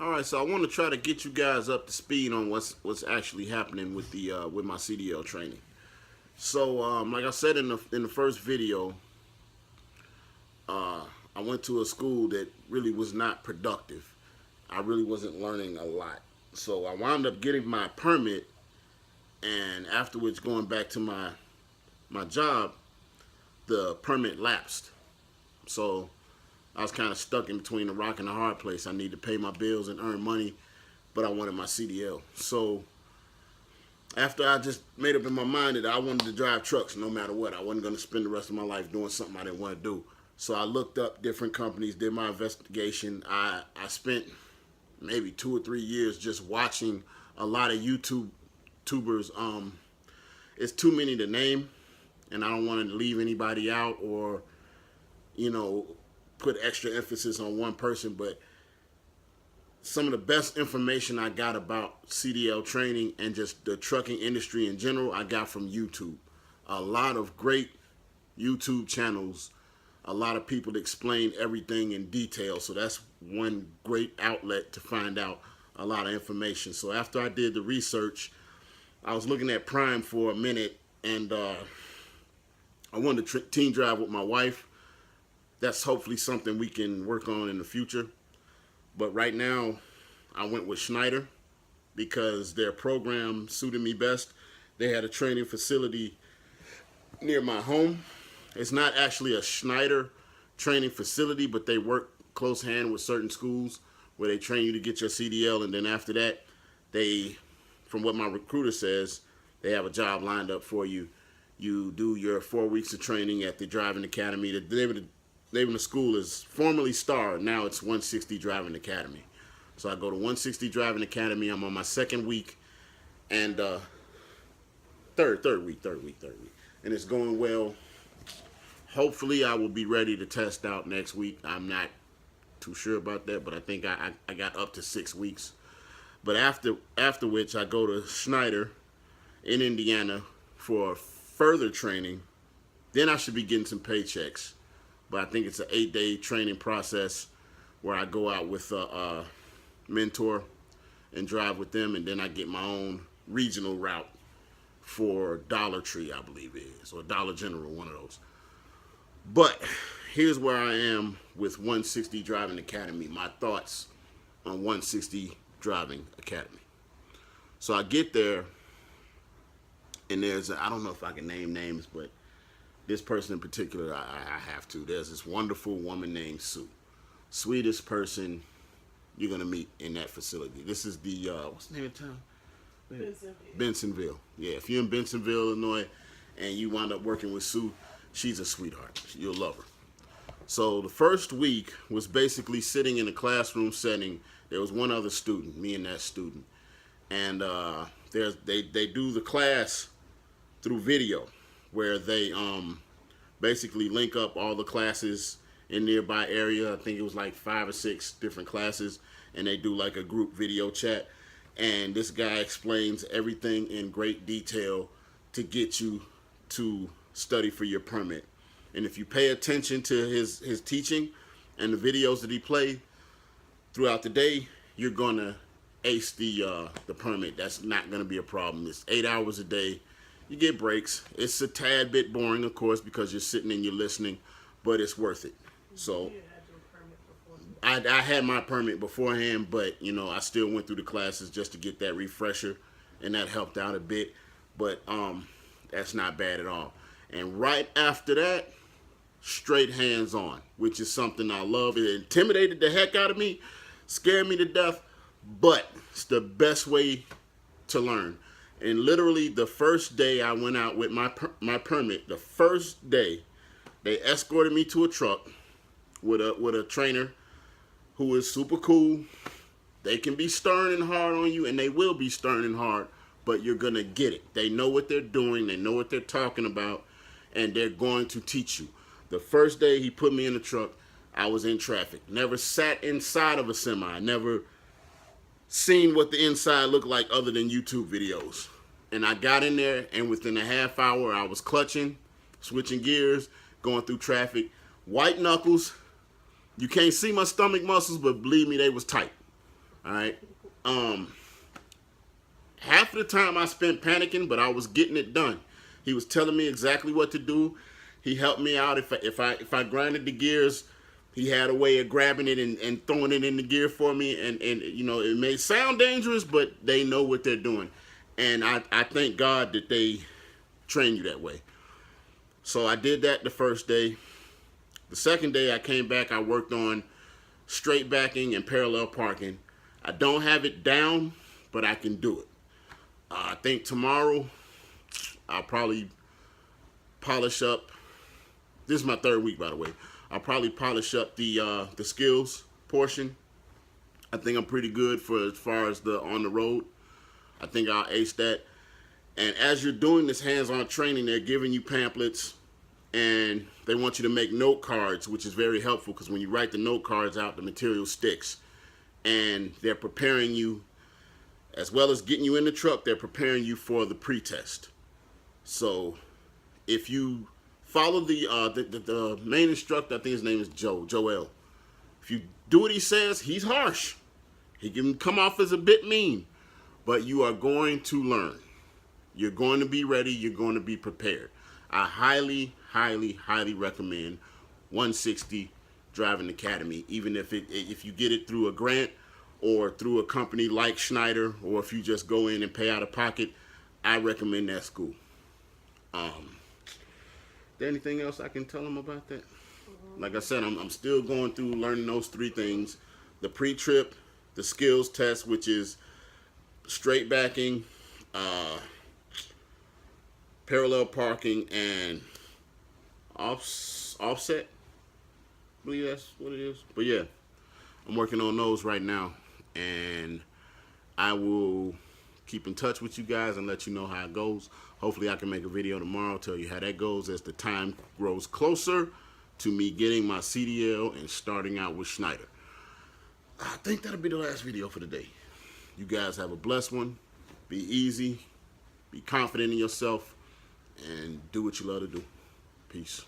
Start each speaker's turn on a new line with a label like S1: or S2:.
S1: All right, so I want to try to get you guys up to speed on what's actually happening with the with my CDL training. So, like I said in the first video, uh, I went to a school that really was not productive. I really wasn't learning a lot. So I wound up getting my permit, and afterwards going back to my job, the permit lapsed. So I was kind of stuck in between the rock and the hard place. I need to pay my bills and earn money, but I wanted my CDL. So after I just made up in my mind that I wanted to drive trucks no matter what, I wasn't going to spend the rest of my life doing something I didn't want to do. So I looked up different companies, did my investigation. I spent maybe 2 or 3 years just watching a lot of YouTube tubers. It's too many to name, and I don't want to leave anybody out or, you know, put extra emphasis on one person, but some of the best information I got about CDL training and just the trucking industry in general, I got from YouTube. A lot of great YouTube channels, a lot of people explain everything in detail. So that's one great outlet to find out a lot of information. So after I did the research, I was looking at Prime for a minute, and I wanted to team drive with my wife. That's hopefully something we can work on in the future. But right now, I went with Schneider because their program suited me best. They had a training facility near my home. It's not actually a Schneider training facility, but they work close hand with certain schools where they train you to get your CDL, and then after that, they, from what my recruiter says, they have a job lined up for you. You do your 4 weeks of training at the driving academy. The name of the school is formerly Star. Now it's 160 Driving Academy. So I go to 160 Driving Academy. I'm on my second week, and third week, and it's going well. Hopefully, I will be ready to test out next week. I'm not too sure about that, but I think I got up to 6 weeks. But after which, I go to Schneider in Indiana for further training. Then I should be getting some paychecks. But I think it's an 8-day training process where I go out with a mentor and drive with them, and then I get my own regional route for Dollar Tree, I believe it is, or Dollar General, one of those. But here's where I am with 160 Driving Academy. My thoughts on 160 Driving Academy. So I get there, and I don't know if I can name names, but this person in particular, I have to. There's this wonderful woman named Sue. Sweetest person you're going to meet in that facility. This is the, what's the name of the town? Bensonville. Yeah, if you're in Bensonville, Illinois, and you wind up working with Sue, she's a sweetheart. You'll love her. So the first week was basically sitting in a classroom setting. There was one other student, me and that student. And they do the class through video, where they basically link up all the classes in nearby area. I think it was like 5 or 6 different classes, and they do like a group video chat. And this guy explains everything in great detail to get you to study for your permit. And if you pay attention to his teaching and the videos that he played throughout the day, you're gonna ace the permit. That's not gonna be a problem. It's 8 hours a day. You get breaks. It's a tad bit boring, of course, because you're sitting and you're listening, but it's worth it. So I had my permit beforehand, but I still went through the classes just to get that refresher, and that helped out a bit. But that's not bad at all. And right after that, straight hands on, which is something I love. It intimidated the heck out of me, scared me to death, but it's the best way to learn. And literally the first day I went out with my permit, the first day, they escorted me to a truck with a trainer who is super cool. They can be stern and hard on you, and they will be stern and hard, but you're going to get it. They know what they're doing. They know what they're talking about, and they're going to teach you. The first day he put me in the truck, I was in traffic. Never sat inside of a semi. Never seen what the inside looked like other than YouTube videos. And I got in there, and within a half hour, I was clutching, switching gears, going through traffic. White knuckles. You can't see my stomach muscles, but believe me, they was tight. All right. Half of the time I spent panicking, but I was getting it done. He was telling me exactly what to do. He helped me out. If I grinded the gears, he had a way of grabbing it and throwing it in the gear for me. And you know, it may sound dangerous, but they know what they're doing. And I thank God that they train you that way. So I did that the first day. The second day I came back, I worked on straight backing and parallel parking. I don't have it down, but I can do it. I think tomorrow I'll probably polish up. This is my third week, by the way. I'll probably polish up the skills portion. I think I'm pretty good for as far as the on the road. I think I'll ace that. And as you're doing this hands-on training, they're giving you pamphlets, and they want you to make note cards, which is very helpful because when you write the note cards out, the material sticks. And they're preparing you, as well as getting you in the truck, they're preparing you for the pre-test. So if you follow the main instructor, I think his name is Joel. If you do what he says, he's harsh. He can come off as a bit mean, but you are going to learn. You're going to be ready. You're going to be prepared. I highly, highly, highly recommend 160 Driving Academy, even if you get it through a grant or through a company like Schneider, or if you just go in and pay out of pocket. I recommend that school. Is there anything else I can tell them about that? Like I said, I'm still going through learning those three things: the pre-trip, the skills test, which is straight backing, parallel parking, and offset. I believe that's what it is. But yeah, I'm working on those right now, and I will keep in touch with you guys and let you know how it goes. Hopefully I can make a video tomorrow, tell you how that goes as the time grows closer to me getting my CDL and starting out with Schneider. I think that'll be the last video for today. You guys have a blessed one. Be easy. Be confident in yourself. And do what you love to do. Peace.